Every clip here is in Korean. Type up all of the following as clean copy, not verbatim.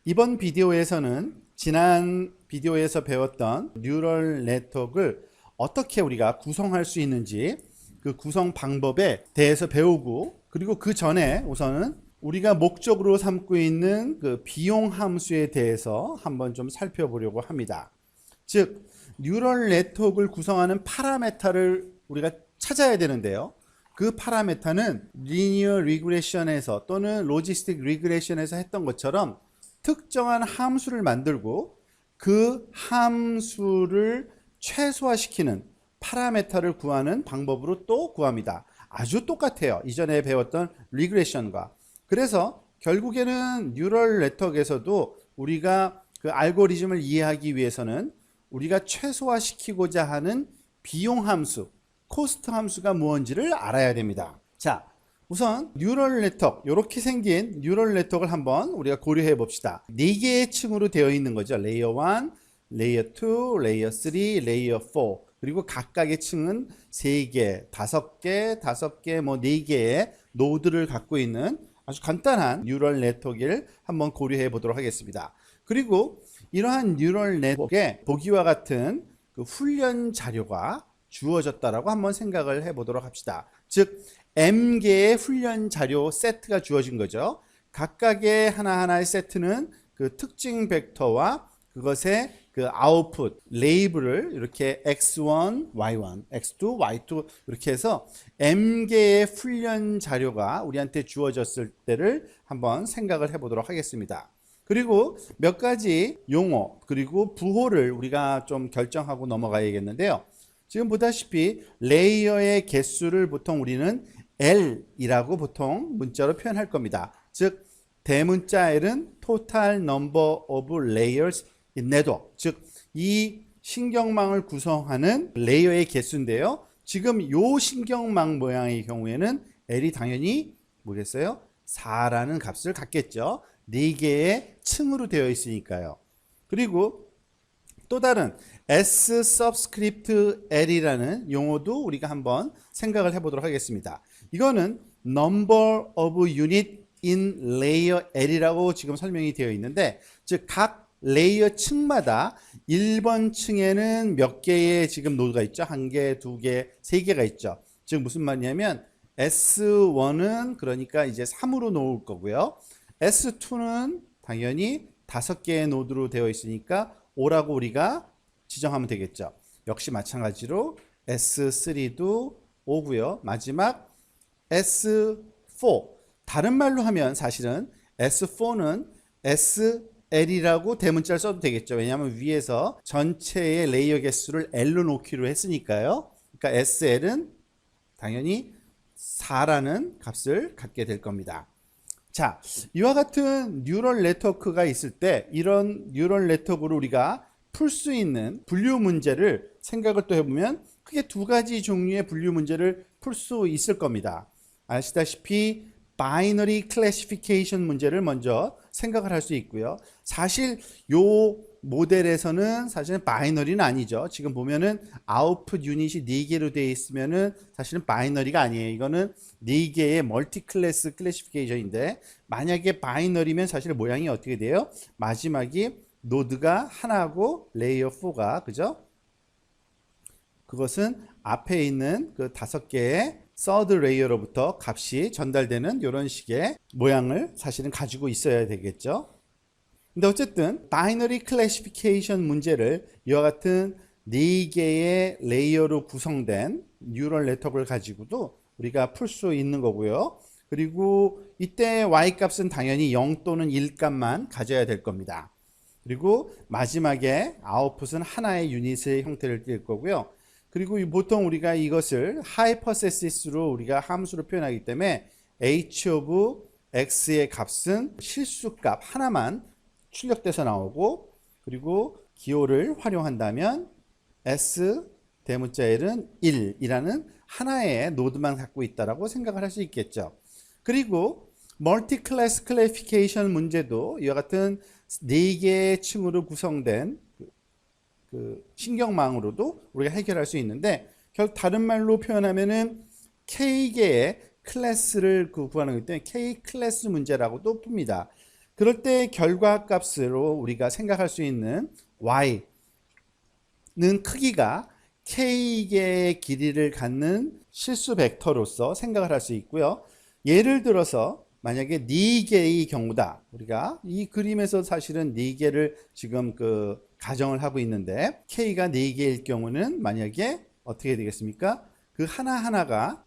이번 비디오에서는 지난 비디오에서 배웠던 뉴럴 네트워크를 어떻게 우리가 구성할 수 있는지 그 구성 방법에 대해서 배우고, 그리고 그 전에 우선은 우리가 목적으로 삼고 있는 그 비용 함수에 대해서 한번 좀 살펴보려고 합니다. 즉 뉴럴 네트워크를 구성하는 파라메타를 우리가 찾아야 되는데요. 그 파라메타는 리니어 리그레션에서 또는 로지스틱 리그레션에서 했던 것처럼 특정한 함수를 만들고 그 함수를 최소화시키는 파라메타를 구하는 방법으로 또 구합니다. 아주 똑같아요. 이전에 배웠던 리그레션과. 그래서 결국에는 뉴럴 네트워크에서도 우리가 그 알고리즘을 이해하기 위해서는 우리가 최소화시키고자 하는 비용 함수, 코스트 함수가 무엇인지를 알아야 됩니다. 자, 우선 뉴럴 네트워크, 이렇게 생긴 뉴럴 네트워크를 한번 우리가 고려해 봅시다. 4개의 층으로 되어 있는 거죠. 레이어 1, 레이어 2, 레이어 3, 레이어 4. 그리고 각각의 층은 3개, 5개, 5개, 뭐 4개의 노드를 갖고 있는 아주 간단한 뉴럴 네트워크를 한번 고려해 보도록 하겠습니다. 그리고 이러한 뉴럴 네트워크에 보기와 같은 그 훈련 자료가 주어졌다라고 한번 생각을 해 보도록 합시다. 즉 M개의 훈련 자료 세트가 주어진 거죠. 각각의 하나하나의 세트는 그 특징 벡터와 그것의 그 아웃풋 레이블을 이렇게 x1, y1, x2, y2 이렇게 해서 M개의 훈련 자료가 우리한테 주어졌을 때를 한번 생각을 해 보도록 하겠습니다. 그리고 몇 가지 용어 그리고 부호를 우리가 좀 결정하고 넘어가야겠는데요. 지금 보다시피 레이어의 개수를 보통 우리는 L이라고 보통 문자로 표현할 겁니다. 즉 대문자 L은 Total Number of Layers in Network, 즉 이 신경망을 구성하는 레이어의 개수인데요. 지금 이 신경망 모양의 경우에는 L이 당연히 뭐겠어요? 4라는 값을 갖겠죠. 4개의 층으로 되어 있으니까요. 그리고 또 다른 S subscript L이라는 용어도 우리가 한번 생각을 해보도록 하겠습니다. 이거는 number of unit in layer L이라고 지금 설명이 되어 있는데, 즉 각 레이어 층마다 1번 층에는 몇 개의 지금 노드가 있죠? 1개, 2개, 3개가 있죠. 즉 무슨 말이냐면 S1은 그러니까 이제 3으로 놓을 거고요. S2는 당연히 5개의 노드로 되어 있으니까 5라고 우리가 지정하면 되겠죠. 역시 마찬가지로 S3도 5고요. 마지막 S4, 다른 말로 하면 사실은 S4는 SL이라고 대문자를 써도 되겠죠. 왜냐하면 위에서 전체의 레이어 개수를 L로 놓기로 했으니까요. 그러니까 SL은 당연히 4라는 값을 갖게 될 겁니다. 자, 이와 같은 뉴럴 네트워크가 있을 때 이런 뉴럴 네트워크로 우리가 풀 수 있는 분류 문제를 생각을 또 해보면 크게 2가지 종류의 분류 문제를 풀 수 있을 겁니다. 아시다시피 바이너리 클래시피케이션 문제를 먼저 생각을 할 수 있고요. 사실 요 모델에서는 사실은 바이너리는 아니죠. 지금 보면은 아웃풋 유닛이 4개로 되어 있으면은 사실은 바이너리가 아니에요. 이거는 4개의 멀티 클래스 클래시피케이션인데, 만약에 바이너리면 사실 모양이 어떻게 돼요? 마지막이 노드가 하나고 레이어 4가, 그죠? 그것은 앞에 있는 그 5개의 서드 레이어로부터 값이 전달되는 이런 식의 모양을 사실은 가지고 있어야 되겠죠. 근데 어쨌든 바이너리 클래시피케이션 문제를 이와 같은 4개의 레이어로 구성된 뉴럴 네트워크를 가지고도 우리가 풀 수 있는 거고요. 그리고 이때 y 값은 당연히 0 또는 1 값만 가져야 될 겁니다. 그리고 마지막에 아웃풋은 하나의 유닛의 형태를 띌 거고요. 그리고 보통 우리가 이것을 하이퍼세시스로 우리가 함수로 표현하기 때문에 h of x의 값은 실수값 하나만 출력돼서 나오고, 그리고 기호를 활용한다면 s 대문자 L은 1이라는 하나의 노드만 갖고 있다라고 생각을 할 수 있겠죠. 그리고 멀티 클래스 클래시피케이션 문제도 이와 같은 4개의 층으로 구성된 그 신경망으로도 우리가 해결할 수 있는데, 결국 다른 말로 표현하면은 K개의 클래스를 구하는 거기 때문에 K 클래스 문제라고도 풉니다. 그럴 때 결과값으로 우리가 생각할 수 있는 y는 크기가 k개의 길이를 갖는 실수 벡터로서 생각을 할 수 있고요. 예를 들어서 만약에 4개의 경우다. 우리가 이 그림에서 사실은 4개를 지금 가정을 하고 있는데 k가 4개일 경우는 만약에 어떻게 되겠습니까? 그 하나하나가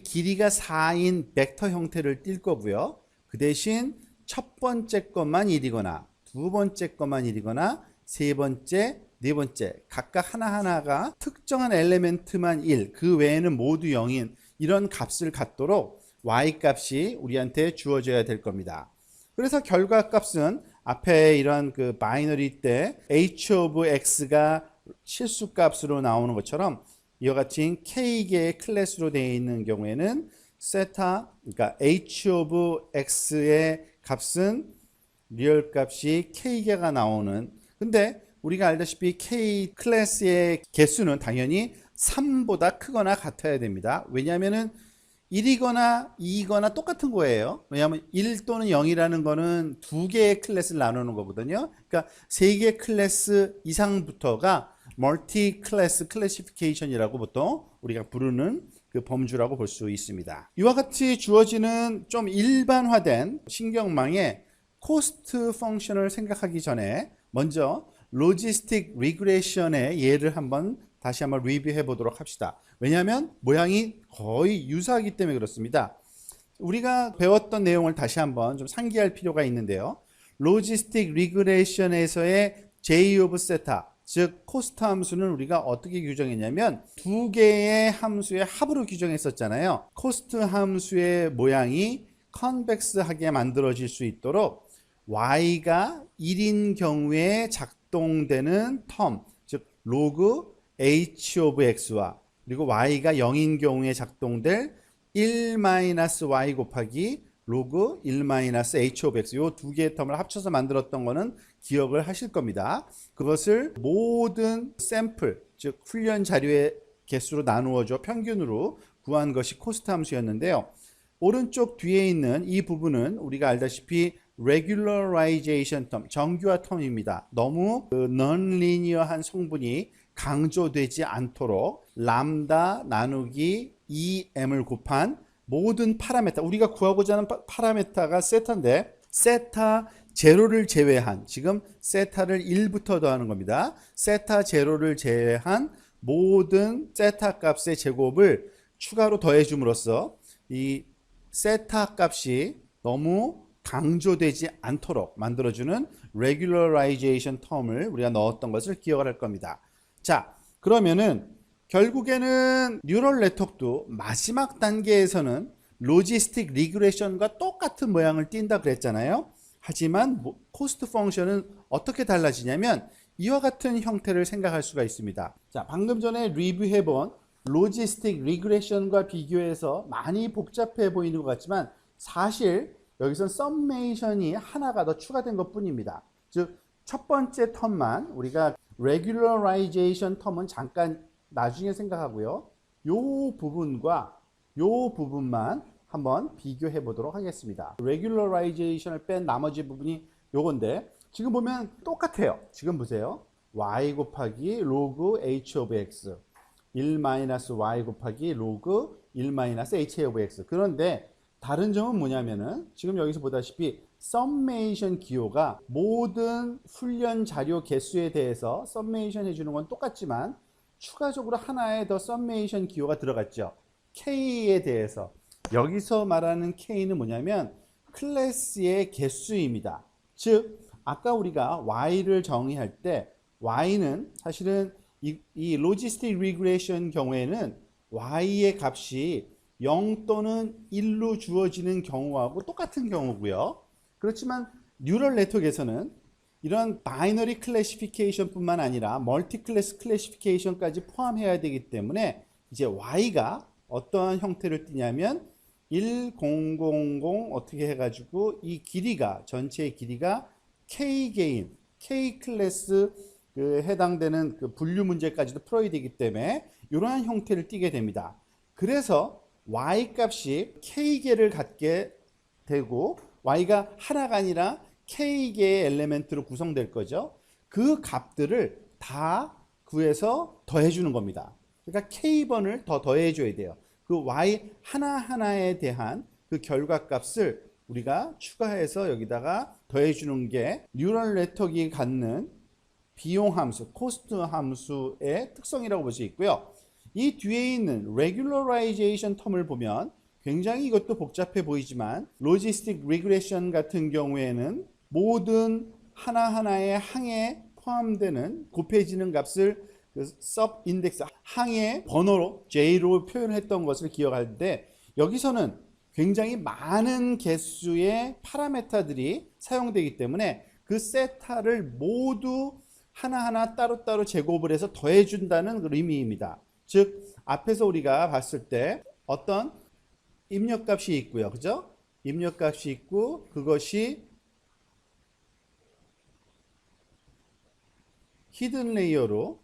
길이가 4인 벡터 형태를 띌 거고요. 그 대신 첫 번째 것만 1이거나 두 번째 것만 1이거나 세 번째, 네 번째 각각 하나하나가 특정한 엘리멘트만 1, 그 외에는 모두 0인 이런 값을 갖도록 y 값이 우리한테 주어져야 될 겁니다. 그래서 결과값은 앞에 이런 바이너리 때 h of x가 실수값으로 나오는 것처럼 이와 같이 k개의 클래스로 되어 있는 경우에는 세타, 그러니까 h of x의 값은 리얼 값이 k개가 나오는, 근데 우리가 알다시피 k 클래스의 개수는 당연히 3보다 크거나 같아야 됩니다. 왜냐하면은 1이거나 2이거나 똑같은 거예요. 왜냐하면 1 또는 0이라는 거는 2개의 클래스를 나누는 거거든요. 그러니까 3개 클래스 이상부터가 멀티 클래스 클래시피케이션이라고 보통 우리가 부르는 그 범주라고 볼 수 있습니다. 이와 같이 주어지는 좀 일반화된 신경망의 코스트 펑션을 생각하기 전에 먼저 로지스틱 리그레션의 예를 다시 한번 리뷰해 보도록 합시다. 왜냐하면 모양이 거의 유사하기 때문에 그렇습니다. 우리가 배웠던 내용을 다시 한번 좀 상기할 필요가 있는데요. 로지스틱 리그레션에서의 J of 세타, 즉 코스트 함수는 우리가 어떻게 규정했냐면 2개의 함수의 합으로 규정했었잖아요. 코스트 함수의 모양이 컨벡스하게 만들어질 수 있도록 y가 1인 경우에 작동되는 텀, 즉 로그 h of x와 그리고 y가 0인 경우에 작동될 1-y 곱하기 로그 1-h of x, 이 두 개의 텀을 합쳐서 만들었던 거는 기억을 하실 겁니다. 그것을 모든 샘플, 즉 훈련 자료의 개수로 나누어줘 평균으로 구한 것이 코스트 함수였는데요. 오른쪽 뒤에 있는 이 부분은 우리가 알다시피 regularization 텀, 정규화 텀입니다. 너무 non-linear한 성분이 강조되지 않도록 람다 나누기 2m을 곱한 모든 파라메타, 우리가 구하고자 하는 파라메타가 세타인데 세타 제로를 제외한, 지금 세타를 1부터 더하는 겁니다. 세타 제로를 제외한 모든 세타 값의 제곱을 추가로 더해 줌으로써 이 세타 값이 너무 강조되지 않도록 만들어주는 regularization 텀을 우리가 넣었던 것을 기억을 할 겁니다. 자, 그러면은 결국에는 뉴럴 네트워크도 마지막 단계에서는 로지스틱 리그레션과 똑같은 모양을 띈다 그랬잖아요. 하지만 코스트 펑션은 어떻게 달라지냐면 이와 같은 형태를 생각할 수가 있습니다. 자, 방금 전에 리뷰해본 로지스틱 리그레션과 비교해서 많이 복잡해 보이는 것 같지만 사실 여기선 썸메이션이 하나가 더 추가된 것 뿐입니다. 즉 첫 번째 텀만 우리가 regularization 텀은 잠깐 나중에 생각하고요. 요 부분과 요 부분만 한번 비교해 보도록 하겠습니다. regularization을 뺀 나머지 부분이 요건데 지금 보면 똑같아요. 지금 보세요. y 곱하기 로그 h of x 1-y 곱하기 로그 1-h of x. 그런데 다른 점은 뭐냐면은 지금 여기서 보다시피 썸메이션 기호가 모든 훈련 자료 개수에 대해서 썸메이션 해주는 건 똑같지만 추가적으로 하나의 더 썸메이션 기호가 들어갔죠. K에 대해서. 여기서 말하는 K는 뭐냐면 클래스의 개수입니다. 즉 아까 우리가 Y를 정의할 때 Y는 사실은 이 로지스틱 리그레이션 경우에는 Y의 값이 0 또는 1로 주어지는 경우하고 똑같은 경우고요. 그렇지만 뉴럴 네트워크에서는 이런 바이너리 클래시피케이션 뿐만 아니라 멀티 클래스 클래시피케이션까지 포함해야 되기 때문에 이제 Y가 어떠한 형태를 띠냐면 1000 어떻게 해가지고 이 길이가 전체의 길이가 K개인 K 클래스 해당되는 분류 문제까지도 풀어야 되기 때문에 이러한 형태를 띠게 됩니다. 그래서 Y 값이 K개를 갖게 되고 Y가 하나가 아니라 K개의 엘리멘트로 구성될 거죠. 그 값들을 다 구해서 더해주는 겁니다. 그러니까 K번을 더 더해줘야 돼요. 그 Y 하나하나에 대한 그 결과값을 우리가 추가해서 여기다가 더해주는 게 뉴럴 네트워크가 갖는 비용 함수, 코스트 함수의 특성이라고 볼 수 있고요. 이 뒤에 있는 regularization 텀을 보면 굉장히 이것도 복잡해 보이지만 로지스틱 리그레션 같은 경우에는 모든 하나하나의 항에 포함되는 곱해지는 값을 그 서브 인덱스 항의 번호로 J로 표현했던 것을 기억하는데 여기서는 굉장히 많은 개수의 파라메타들이 사용되기 때문에 그 세타를 모두 하나하나 따로따로 제곱을 해서 더해준다는 의미입니다. 즉 앞에서 우리가 봤을 때 어떤 입력값이 있고요. 그죠? 입력값이 있고 그것이 히든 레이어로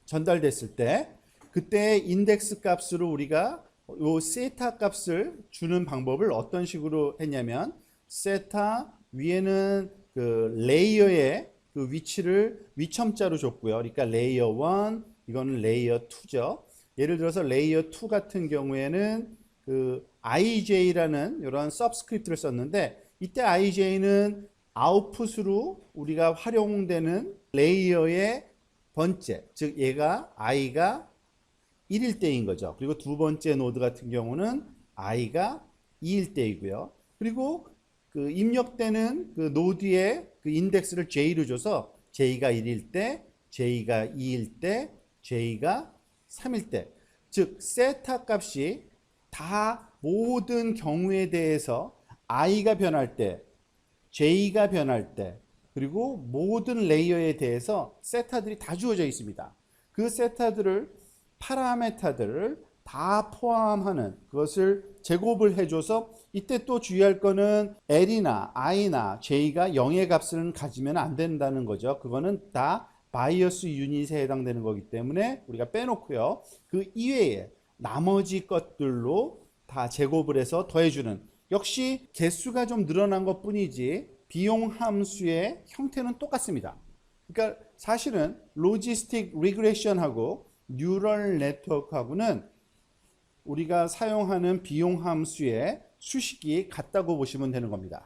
전달됐을 때 그때 인덱스 값으로 우리가 요 세타 값을 주는 방법을 어떤 식으로 했냐면 세타 위에는 그 레이어의 그 위치를 위첨자로 줬고요. 그러니까 레이어 1 이거는 레이어 2죠. 예를 들어서 레이어 2 같은 경우에는 그 IJ라는 이런 서브스크립트를 썼는데 이때 IJ는 아웃풋으로 우리가 활용되는 레이어의 번째, 즉 얘가 i가 1일 때인 거죠. 그리고 두 번째 노드 같은 경우는 i가 2일 때이고요. 그리고 그 입력되는 그 노드의 그 인덱스를 j로 줘서 j가 1일 때, j가 2일 때, j가 3일 때. 즉 세타 값이 다 모든 경우에 대해서 i가 변할 때, j가 변할 때, 그리고 모든 레이어에 대해서 세타들이 다 주어져 있습니다. 그 세타들을 파라메타들을 다 포함하는 그것을 제곱을 해줘서 이때 또 주의할 거는 L이나 I나 J가 0의 값을 가지면 안 된다는 거죠. 그거는 다 바이어스 유닛에 해당되는 거기 때문에 우리가 빼놓고요. 그 이외에 나머지 것들로 다 제곱을 해서 더해주는 역시 개수가 좀 늘어난 것 뿐이지 비용 함수의 형태는 똑같습니다. 그러니까 사실은 로지스틱 리그레션하고 뉴럴 네트워크하고는 우리가 사용하는 비용 함수의 수식이 같다고 보시면 되는 겁니다.